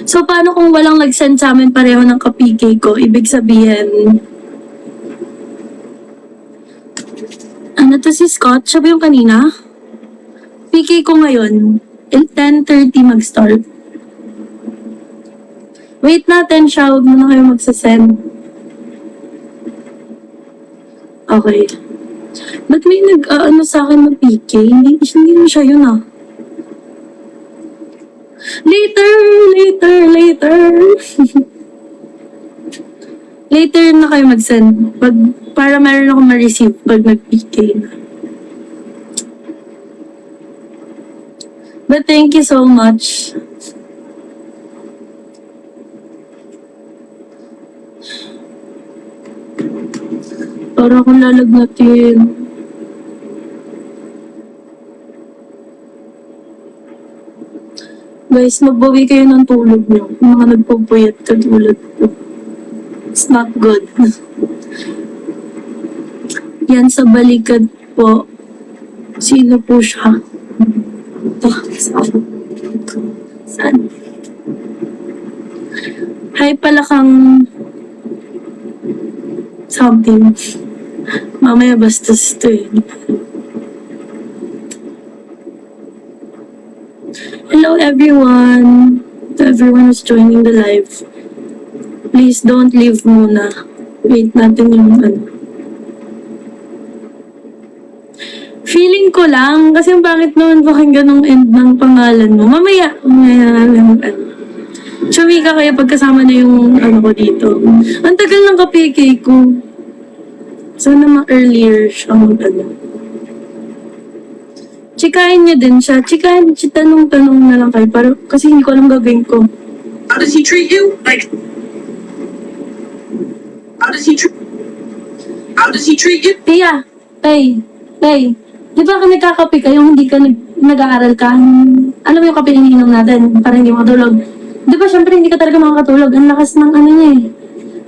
So, paano kung walang nag-send sa amin pareho ng ka-PK ko? Ibig sabihin, ano to si Scott? Siya ba yung kanina? PK ko ngayon, 10:30 mag-start. Wait natin siya, huwag muna kayo magsasend. Okay. Ba't may nag-ano sa akin ng PK? Hindi na siya yun ah. Later! Later na kayo mag-send. Para meron ako ma-receive pag nag-PK na. But thank you so much. Para akong lalagnatin. Guys, magbawi kayo ng tulog nyo. Mga nagpapuyat katulad ko. It's not good. Yan sa balikad po. Sino po siya? Saan? Hi pala kang something. Mamaya bastos to eh. Hello everyone. To everyone who's joining the live. Please don't leave muna. Wait natin yung ano. Feeling ko lang, kasi ang bakit naman pakinggan ng end ng pangalan mo. Mamaya ano. Chumika kayo pagkasama na yung ano ko dito. Ang tagal ng ka-PK ko. Sana ma-earlier siyang ano. Chikahin niya din siya. Tanong-tanong na lang kayo. Kasi hindi ko alam gagawin ko. How does he treat you? Like, how does he treat you? Tia, Tay, di ba kami kakape kayo, hindi ka nag-aaral ka? Alam mo yung kape iniinom natin para hindi makatulog. Di ba syempre hindi ka talaga makakatulog? Ang lakas ng ano niya eh.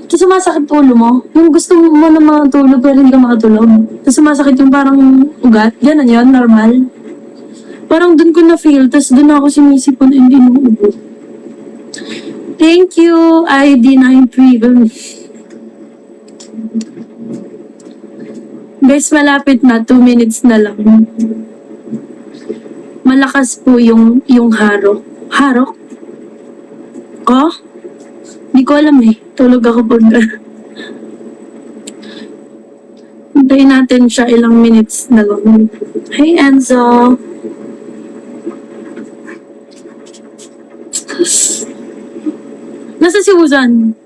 Tapos sumasakit ulo mo. Yung gusto mo na makatulog pero hindi ka makatulog. Tapos sumasakit yung parang ugat. Ganun yun, normal. Parang dun ko na-feel. Tapos dun ako sinisipon hindi mo ubo. Thank you, ID93. Guys, malapit na. 2 minutes na lang. Malakas po yung harok. Harok? Oh? Hindi ko alam eh. Tulog ako pag... Hintayin natin siya ilang minutes na lang. Hey, Enzo. Nasa si Wuzan?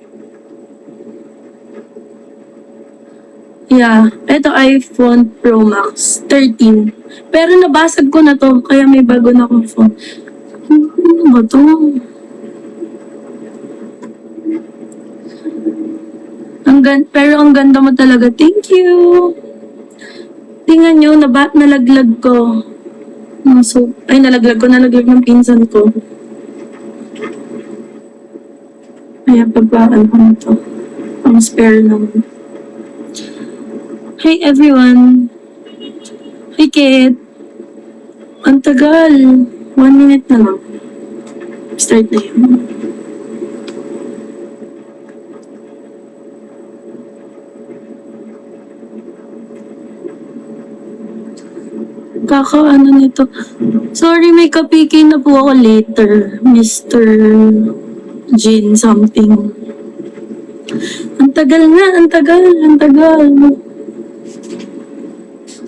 Yeah. Ito iPhone Pro Max 13. Pero nabasag ko na to. Kaya may bago na akong phone. Ano ba to? Pero ang ganda mo talaga. Thank you. Tingnan nyo, nalaglag ko. Nalaglag ng pinsan ko. Kaya pagpaan ko na to. Ang spare naman. Hey everyone. Hey Kate. Ang tagal. 1 minute na lang. Start na yun. Ano nito. Sorry, may ka-PK na po ako later. Mr. Jin something. Ang tagal nga, ang tagal.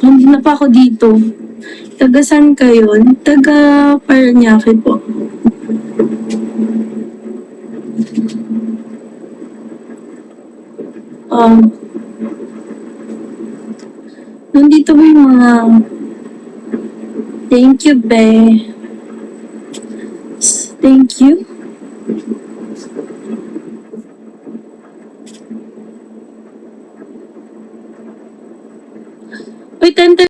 Hindi na pa ako dito. Taga saan kayo? Taga Paranaque po. Nandito ba yung mga... Thank you, Be. Thank you. Wait,